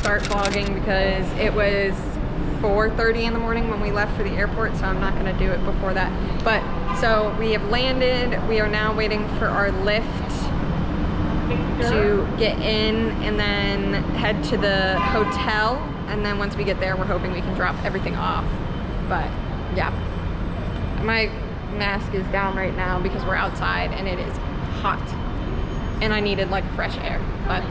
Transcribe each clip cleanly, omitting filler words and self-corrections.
start vlogging because it was 4:30 in the morning when we left for the airport, so I'm not going to do it before that. But so we have landed. We are now waiting for our lift to get in and then head to the hotel, and then once we get there we're hoping we can drop everything off. But yeah, my mask is down right now because we're outside and it is hot and I needed like fresh air. But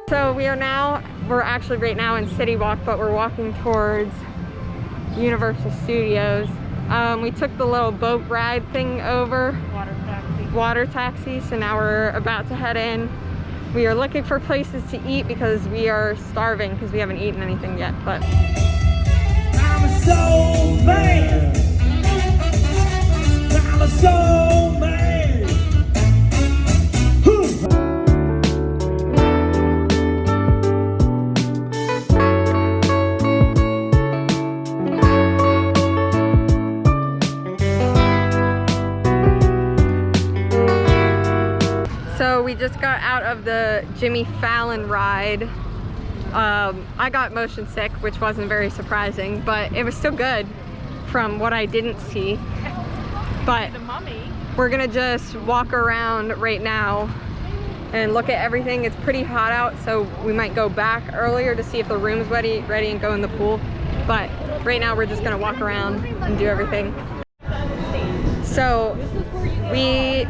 so we're actually right now in City Walk, but we're walking towards Universal Studios. We took the little boat ride thing over. Water taxi. So now we're about to head in. We are looking for places to eat because we are starving because we haven't eaten anything yet. But I'm a soul man. I'm a soul man. so we just got out of the Jimmy Fallon ride. I got motion sick, which wasn't very surprising, but it was still good from what I didn't see. But we're gonna just walk around right now and look at everything. It's pretty hot out, so we might go back earlier to see if the room's ready and go in the pool. But right now we're just gonna walk around and do everything. So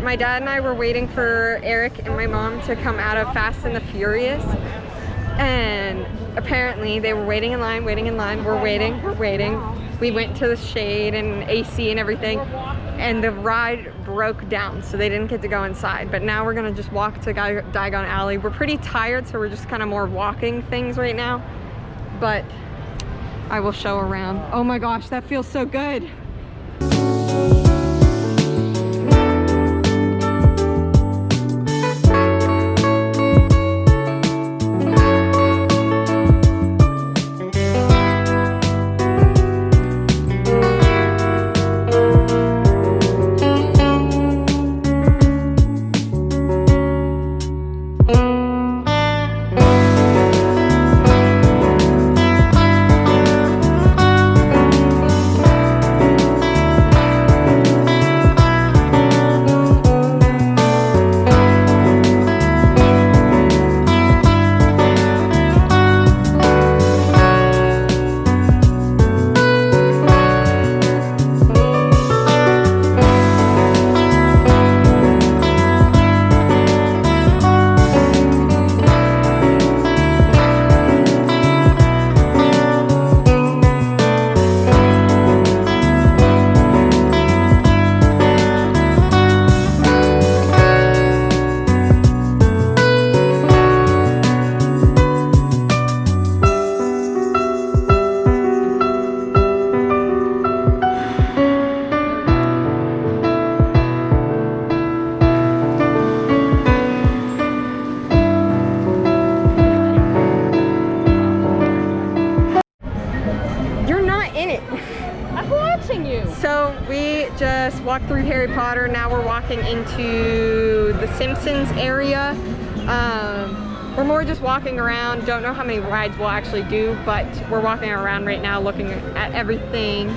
my dad and I were waiting for Eric and my mom to come out of Fast and the Furious, and apparently they were waiting in line. We're waiting. We went to the shade and AC and everything, and the ride broke down, so they didn't get to go inside. But now we're gonna just walk to Diagon Alley. We're pretty tired, so we're just kind of more walking things right now, but I will show around. Oh my gosh, that feels so good. So we just walked through Harry Potter. Now we're walking into the Simpsons area. We're more just walking around. Don't know how many rides we'll actually do, but we're walking around right now looking at everything.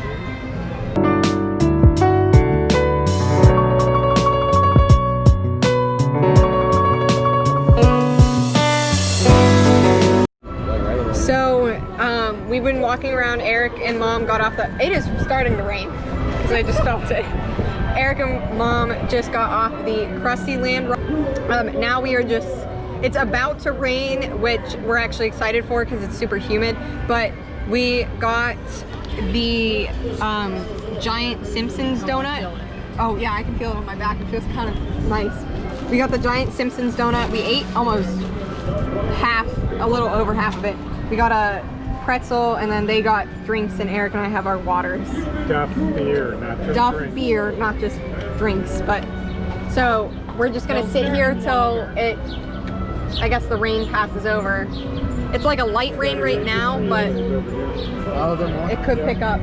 So we've been walking around. Eric and Mom got off it is starting to rain because I just felt it. Eric and Mom just got off the Krusty Land. Now we are just, it's about to rain, which we're actually excited for because it's super humid, but we got the giant Simpsons donut. Oh yeah, I can feel it on my back. It feels kind of nice. We got the giant Simpsons donut. We ate almost half, a little over half of it. We got a pretzel, and then they got drinks, and Eric and I have our waters. Duff beer, not just Duff drinks. beer, not just drinks. But So we're just gonna sit here till it, I guess the rain passes over. It's like a light rain right now, but it could pick up.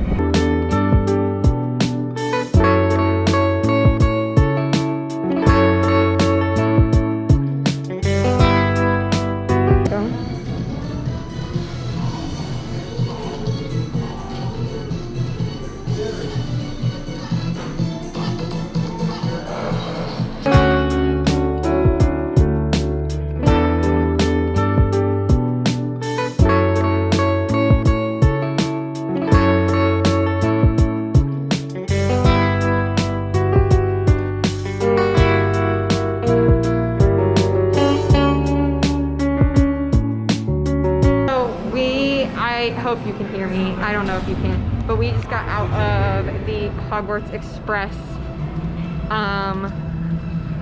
I hope you can hear me. I don't know if you can, but we just got out of the Hogwarts Express.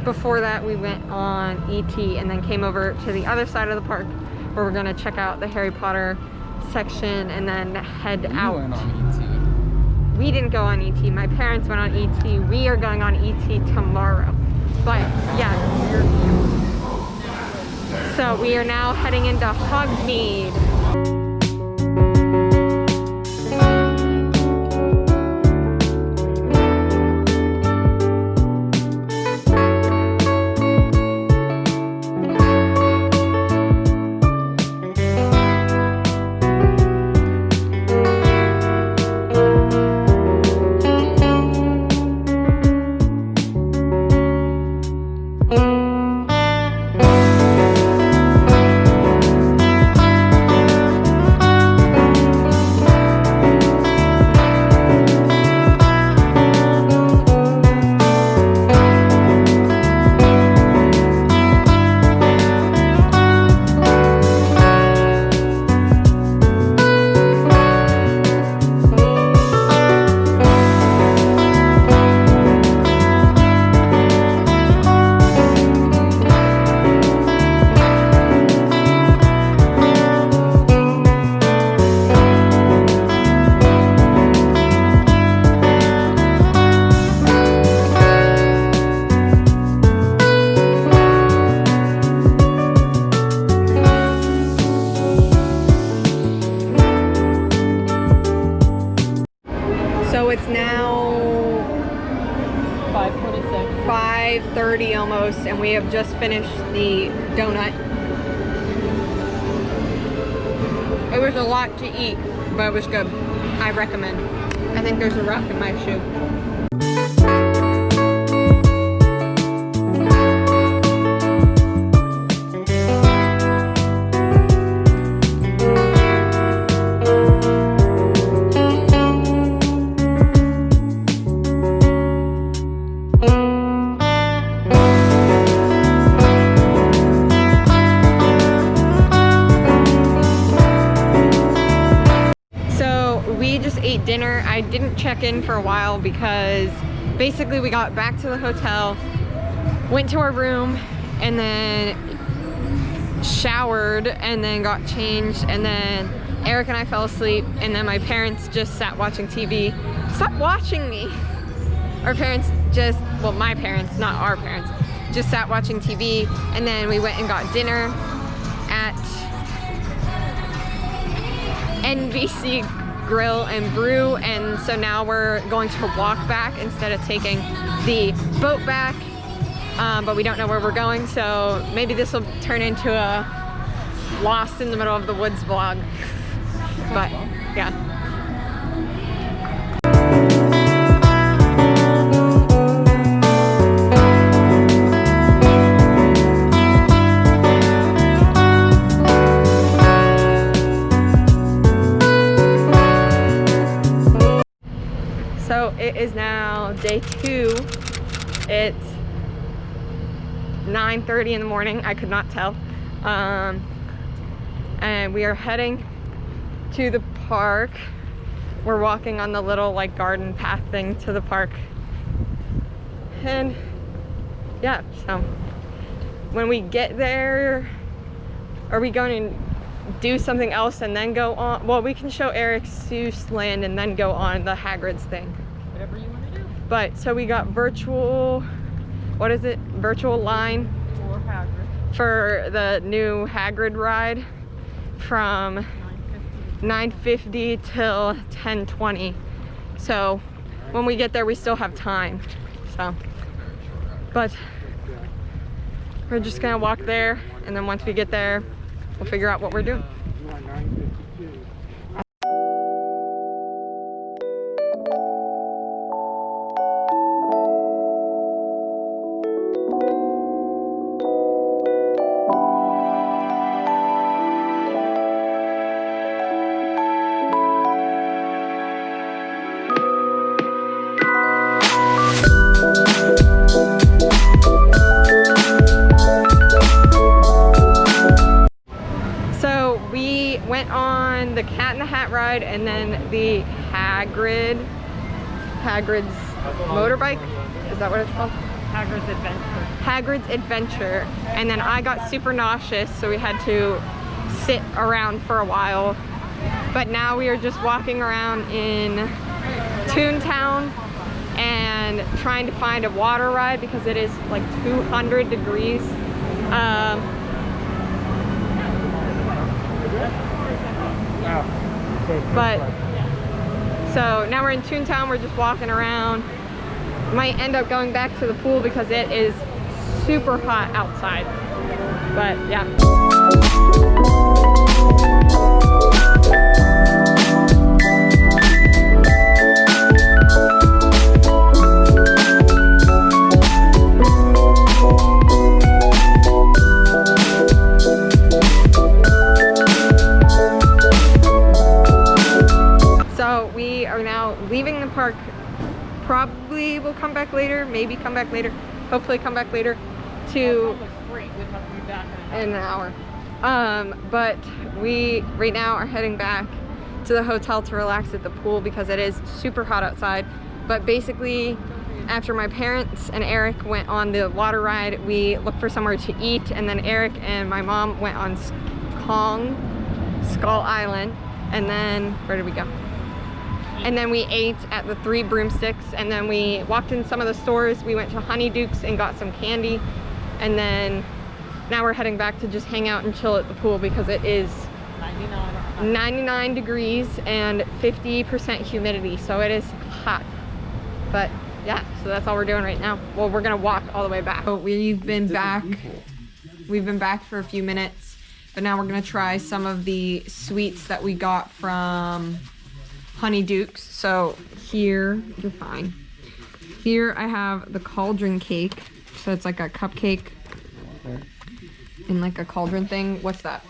Before that, we went on ET and then came over to the other side of the park where we're gonna check out the Harry Potter section and then head out. We went on ET. We didn't go on ET. My parents went on ET. We are going on ET tomorrow. But yeah. So we are now heading into Hogsmeade. So it's now 5:26. 5:30 almost, and we have just finished the donut. It was a lot to eat, but it was good. I recommend. I think there's a rock in my shoe. Ate dinner. I didn't check in for a while because basically we got back to the hotel, went to our room, and then showered, and then got changed, and then Eric and I fell asleep, and then my parents just sat watching TV. Stop watching me! Our parents just, well, my parents, not our parents, just sat watching TV, and then we went and got dinner at NBC Grill and Brew, and so now we're going to walk back instead of taking the boat back, but we don't know where we're going, so maybe this will turn into a lost in the middle of the woods vlog. But yeah. So it is now day 2. It's 9:30 in the morning. I could not tell. And we are heading to the park. We're walking on the little like garden path thing to the park. And yeah, so when we get there, are we going to do something else and then go on? Well, we can show Eric Seuss Land and then go on the Hagrid's thing. Whatever you want to do. But so we got virtual what is it? Virtual line for the new Hagrid ride from 9:50 till 10:20. So when we get there, we still have time. So, but we're just gonna walk there, and then once we get there, we'll figure out what we're doing. Went on the Cat in the Hat ride and then the Hagrid's motorbike. Is that what it's called? Hagrid's Adventure. Hagrid's Adventure. And then I got super nauseous, so we had to sit around for a while. But now we are just walking around in Toontown and trying to find a water ride because it is like 200 degrees. But so now we're in Toontown, we're just walking around. Might end up going back to the pool because it is super hot outside. But yeah. We are now leaving the park. Probably will come back later, maybe come back later, hopefully come back later to in an hour. But we right now are heading back to the hotel to relax at the pool because it is super hot outside. But basically, after my parents and Eric went on the water ride, we looked for somewhere to eat, and then Eric and my mom went on Skull Island, and then where did we go? And then we ate at the Three Broomsticks, and then we walked in some of the stores. We went to Honeyduke's and got some candy, and then now we're heading back to just hang out and chill at the pool because it is 99 degrees and 50% humidity, so it is hot. But yeah, so that's all we're doing right now. Well, we're gonna walk all the way back. So we've been back for a few minutes, but now we're gonna try some of the sweets that we got from Honeyduke's. So here, you're fine. Here I have the cauldron cake. So it's like a cupcake in like a cauldron thing. What's that?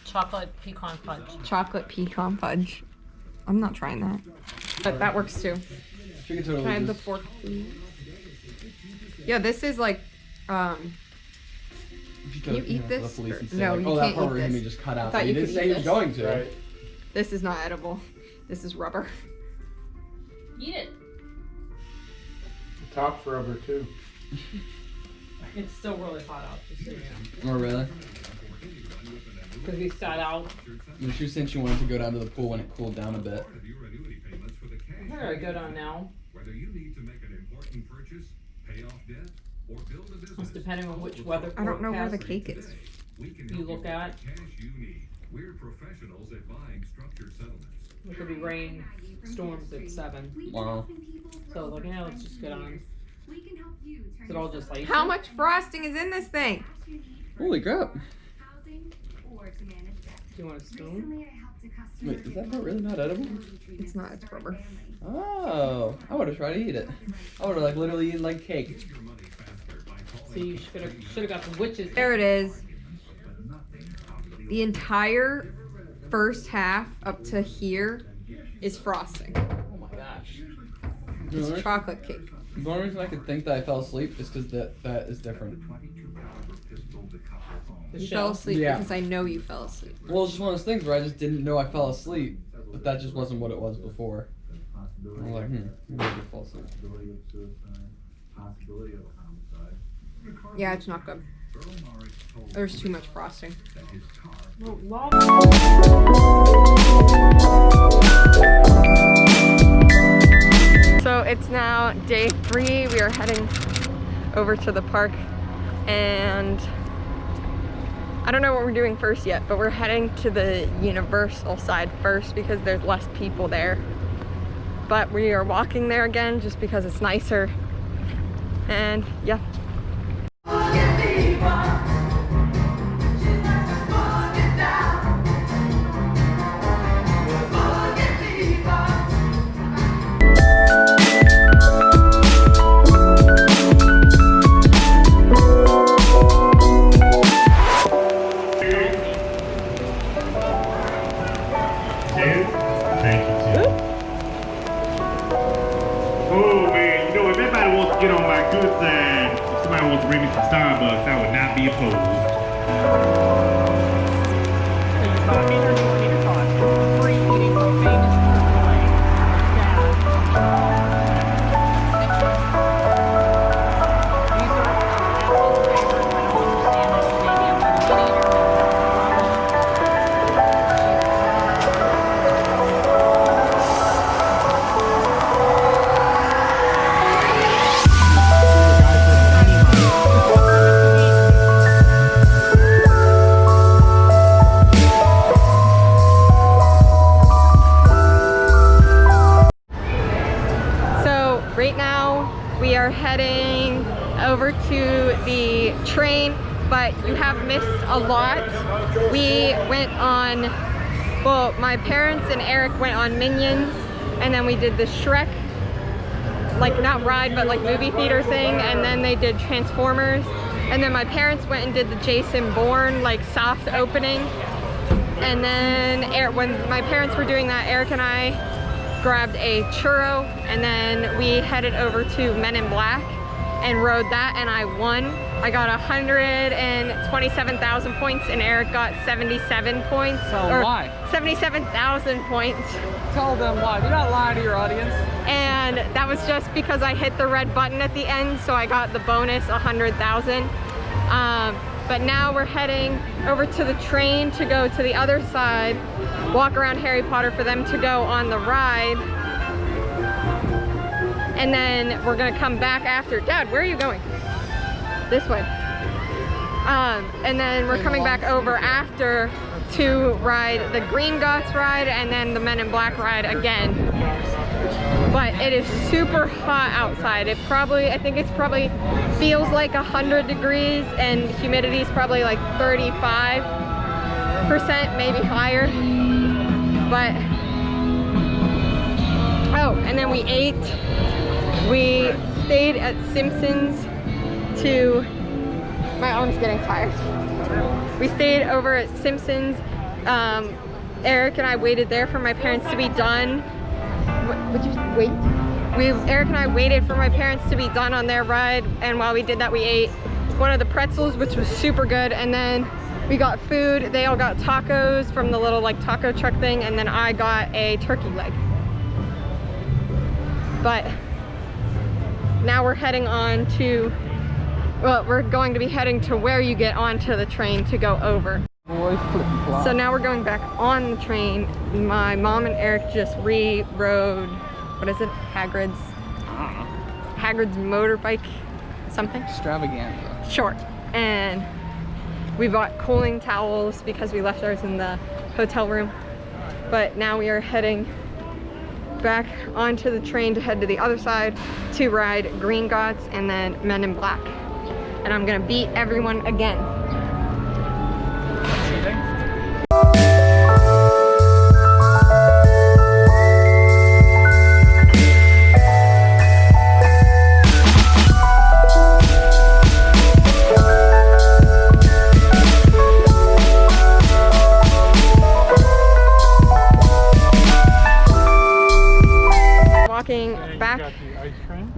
Chocolate pecan fudge. Chocolate pecan fudge. I'm not trying that. But that works too. Can I have the fork, please? Yeah, this is like, can you eat this? No, you can't eat this. Just cut out. I thought you didn't could say eat he was this. going to. Right. This is not edible. This is rubber. Eat it. The top's rubber too. It's still really hot out, just so you know. Oh, really? Because we sat out. She was saying she wanted to go down to the pool when it cooled down a bit. I think I go down now. Whether you need to make an important purchase, pay off debt, or build a business. It's depending on which weather I don't know where the forecast cake is. you look at. Cash you need. We're professionals at buying structured settlements. It could be rain, storms at 7. Wow. So like, yeah, let's just get on. Is it all just like How much frosting is in this thing? Holy crap. Do you want a spoon? Wait, is that part really not edible? It's not, it's rubber. Oh, I would have tried to eat it. I would have like literally eaten like cake. So you should have got the witches. There it is. The entire first half up to here is frosting. Oh my gosh. It's chocolate cake. The only reason I could think that I fell asleep is because that is different. The You shell. fell asleep Yeah. because I know you fell asleep. Well, it's just one of those things where I just didn't know I fell asleep, but that just wasn't what it was before. I was like, maybe I did fall asleep. Yeah, it's not good. There's too much frosting. So it's now day 3. We are heading over to the park, and I don't know what we're doing first yet, but we're heading to the Universal side first because there's less people there. But we are walking there again just because it's nicer, and yeah. Get on my good side. If somebody wants to bring me some Starbucks, I would not be opposed. Heading over to the train, but you have missed a lot. We went on, well, my parents and Eric went on Minions, and then we did the Shrek, like not ride, but like movie theater thing, and then they did Transformers, and then my parents went and did the Jason Bourne, like soft opening, and then when my parents were doing that, Eric and I grabbed a churro, and then we headed over to Men in Black and rode that, and I won. I got 127,000 points, and Eric got 77 points. Tell them why. 77,000 points. Tell them why. Do not lie to your audience. And that was just because I hit the red button at the end, so I got the bonus 100,000. But now we're heading over to the train to go to the other side, walk around Harry Potter for them to go on the ride. And then we're gonna come back after. Dad, where are you going? This way. And then we're coming back over after to ride the Gringotts ride and then the Men in Black ride again. But it is super hot outside. It probably, I think it's probably feels like 100 degrees, and humidity is probably like 35%, maybe higher. But, oh, and then we ate. We stayed at Simpsons to, my arm's getting tired. We stayed over at Simpsons. Eric and I waited there for my parents to be done. Would you wait? Eric and I waited for my parents to be done on their ride, and while we did that, we ate one of the pretzels, which was super good, and then we got food. They all got tacos from the little like taco truck thing, and then I got a turkey leg. But now we're heading on to, well, we're going to be heading to where you get onto the train to go over. So now we're going back on the train. My mom and Eric just rode, what is it? Hagrid's motorbike, something? Extravaganza. Sure. And we bought cooling towels because we left ours in the hotel room. But now we are heading back onto the train to head to the other side to ride Gringotts and then Men in Black. And I'm gonna beat everyone again. Back. Got the ice cream?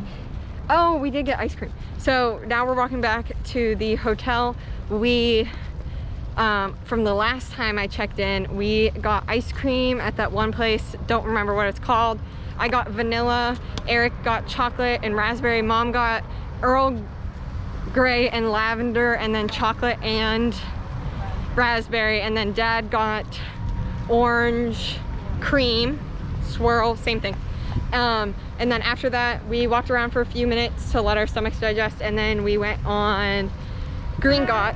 Oh, we did get ice cream. So now we're walking back to the hotel. We, from the last time I checked in, we got ice cream at that one place. Don't remember what it's called. I got vanilla, Eric got chocolate and raspberry, Mom got Earl Grey and lavender, and then chocolate and raspberry, and then Dad got orange cream, swirl, same thing. And then after that, we walked around for a few minutes to let our stomachs digest, and then we went on 𝓈𝒶𝒾𝒶.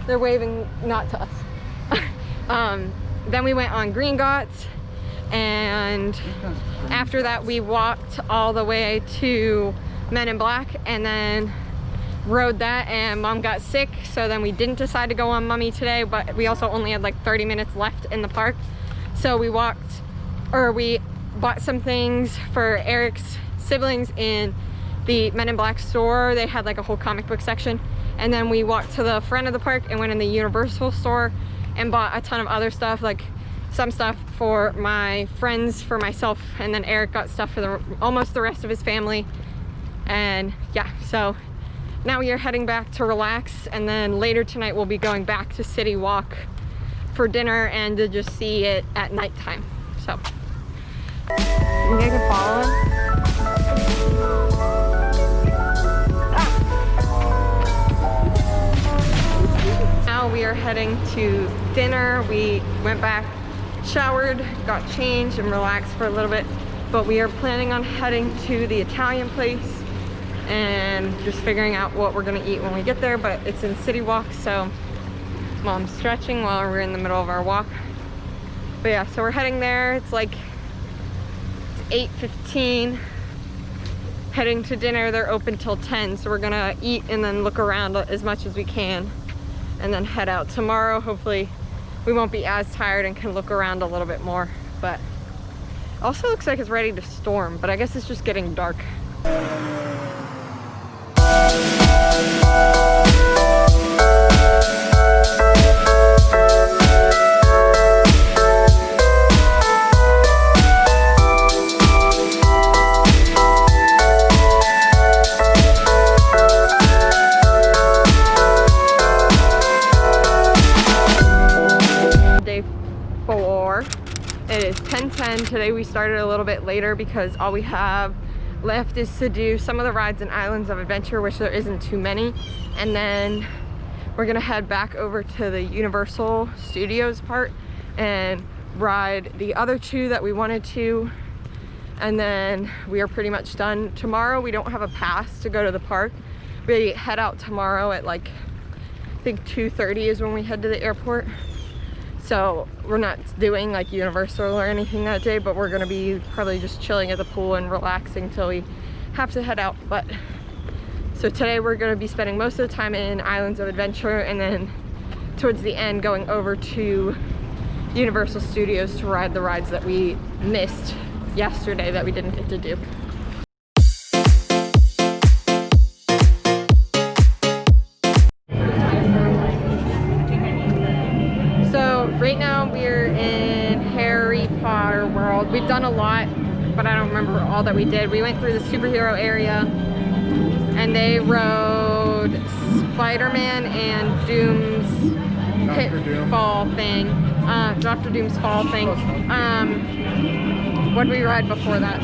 They're waving not to us. Then we went on 𝓈𝒶𝒾𝒶, and after that we walked all the way to Men in Black and then rode that, and Mom got sick, so then we didn't decide to go on Mummy today, but we also only had like 30 minutes left in the park. So we bought some things for Eric's siblings in the Men in Black store. They had like a whole comic book section. And then we walked to the front of the park and went in the Universal store and bought a ton of other stuff, like some stuff for my friends, for myself, and then Eric got stuff for almost the rest of his family. And yeah, so now we are heading back to relax, and then later tonight we'll be going back to City Walk for dinner and to just see it at nighttime. So you guys can follow him. Now we are heading to dinner. We went back, showered, got changed, and relaxed for a little bit, but we are planning on heading to the Italian place and just figuring out what we're gonna eat when we get there. But it's in City Walk, so Mom's stretching while we're in the middle of our walk. But yeah, so we're heading there. It's like 8:15, heading to dinner. They're open till 10, so we're gonna eat and then look around as much as we can and then head out. Tomorrow hopefully we won't be as tired and can look around a little bit more. But it also looks like it's ready to storm, but I guess it's just getting dark. Day 4. It is 10:10. Today we started a little bit later because all we have left is to do some of the rides and Islands of Adventure, which there isn't too many, and then we're gonna head back over to the Universal Studios part and ride the other 2 that we wanted to, and then we are pretty much done. Tomorrow we don't have a pass to go to the park. We head out tomorrow at like, I think 2:30 is when we head to the airport. So we're not doing like Universal or anything that day, but we're gonna be probably just chilling at the pool and relaxing till we have to head out. But so today we're gonna be spending most of the time in Islands of Adventure, and then towards the end going over to Universal Studios to ride the rides that we missed yesterday that we didn't get to do. Right now we're in Harry Potter World. We've done a lot, but I don't remember all that we did. We went through the superhero area, and they rode Spider-Man and Doom's Pitfall thing. Dr. Doom's Fall thing. What did we ride before that?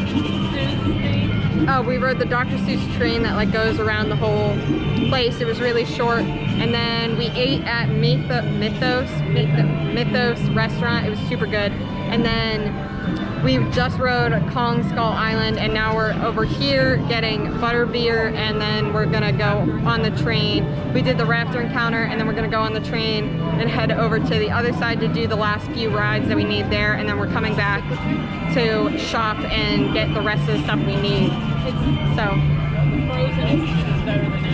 Oh, we rode the Dr. Seuss train that like goes around the whole place. It was really short. And then we ate at Mythos restaurant. It was super good. And then we just rode Kong Skull Island, and now we're over here getting butterbeer, and then we're gonna go on the train. We did the raptor encounter, and then we're gonna go on the train and head over to the other side to do the last few rides that we need there, and then we're coming back to shop and get the rest of the stuff we need. So Frozen is better than it.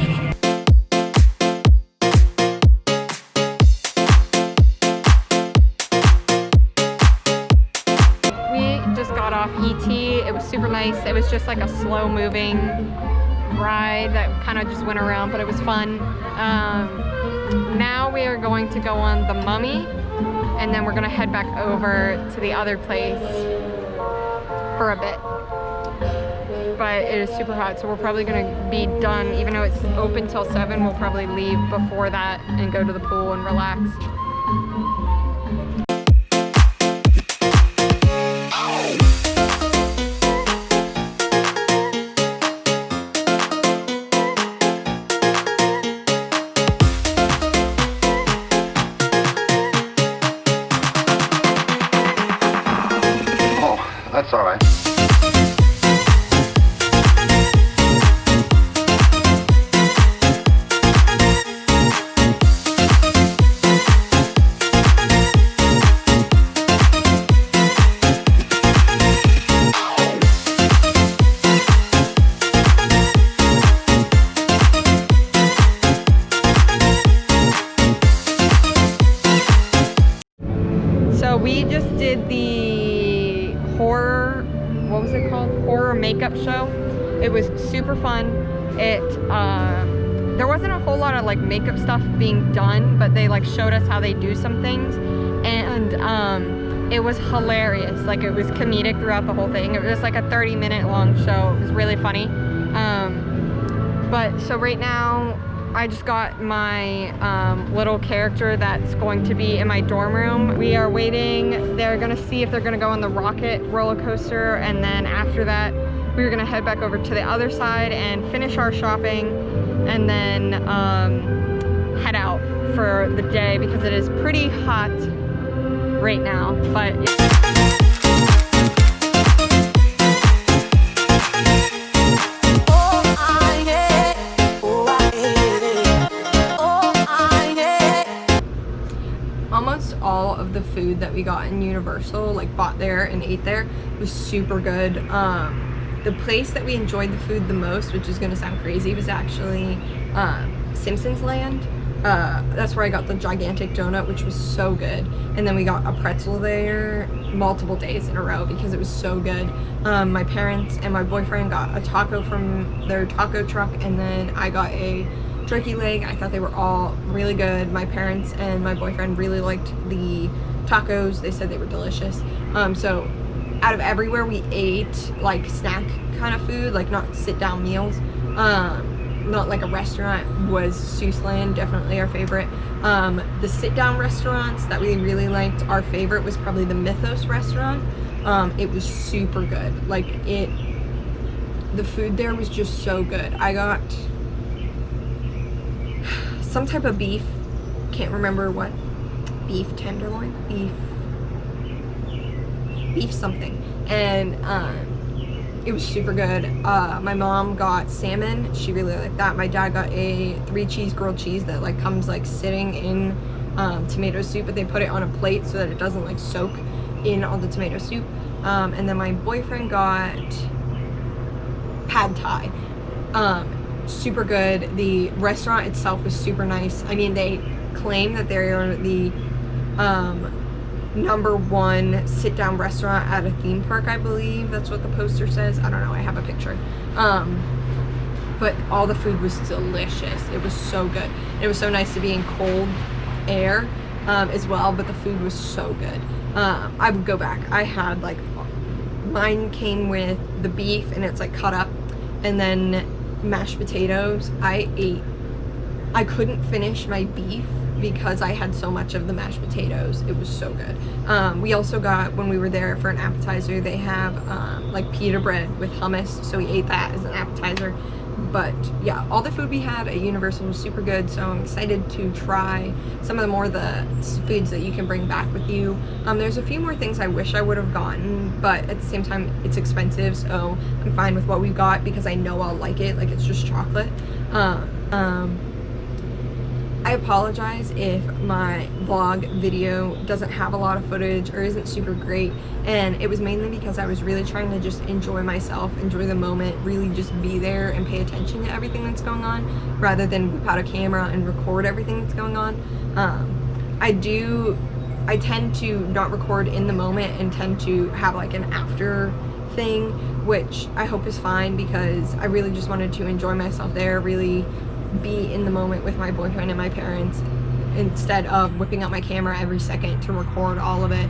Off ET. It was super nice. It was just like a slow moving ride that kind of just went around, but it was fun. Now we are going to go on the Mummy, and then we're gonna head back over to the other place for a bit. But it is super hot, so we're probably gonna be done, even though it's open till 7, we'll probably leave before that and go to the pool and relax. That's all right. So we just did the horror, what was it called? Horror makeup show. It was super fun. There wasn't a whole lot of like makeup stuff being done, but they like showed us how they do some things, and it was hilarious. Like, it was comedic throughout the whole thing. It was like a 30-minute long show. It was really funny. But so right now I just got my little character that's going to be in my dorm room. We are waiting. They're gonna see if they're gonna go on the rocket roller coaster, and then after that we're gonna head back over to the other side and finish our shopping, and then head out for the day because it is pretty hot right now. But almost all of the food that we got in Universal, like bought there and ate there, was super good. The place that we enjoyed the food the most, which is gonna sound crazy, was actually Simpsons Land. That's where I got the gigantic donut, which was so good. And then we got a pretzel there multiple days in a row because it was so good. My parents and my boyfriend got a taco from their taco truck, and then I got a turkey leg. I thought they were all really good. My parents and my boyfriend really liked the tacos. They said they were delicious. So out of everywhere we ate, like snack kind of food, like not sit down meals, not like a restaurant, was Seuss Land definitely our favorite. The sit down restaurants that we really liked, our favorite was probably the Mythos restaurant. It was super good. Like, the food there was just so good. I got some type of beef, can't remember what, beef tenderloin, beef something, and it was super good. My mom got salmon, she really liked that. My dad got a 3-cheese grilled cheese that like comes like sitting in tomato soup, but they put it on a plate so that it doesn't like soak in all the tomato soup. And then my boyfriend got pad thai. Super good. The restaurant itself was super nice. I mean, they claim that they're the #1 sit-down restaurant at a theme park, I believe. That's what the poster says. I don't know, I have a picture. But all the food was delicious. It was so good. It was so nice to be in cold air as well, but the food was so good. I would go back. I had like, mine came with the beef and it's like cut up, and then mashed potatoes. I couldn't finish my beef because I had so much of the mashed potatoes. It was so good. We also got, when we were there for an appetizer, they have like pita bread with hummus, so we ate that as an appetizer. But yeah, all the food we had at Universal was super good, so I'm excited to try some of the foods that you can bring back with you. There's a few more things I wish I would have gotten, but at the same time it's expensive, so I'm fine with what we've got because I know I'll like it. Like, it's just chocolate. I apologize if my vlog video doesn't have a lot of footage or isn't super great, and it was mainly because I was really trying to just enjoy myself, enjoy the moment, really just be there and pay attention to everything that's going on, rather than whip out a camera and record everything that's going on. I tend to not record in the moment and tend to have like an after thing, which I hope is fine because I really just wanted to enjoy myself there, really be in the moment with my boyfriend and my parents, instead of whipping out my camera every second to record all of it.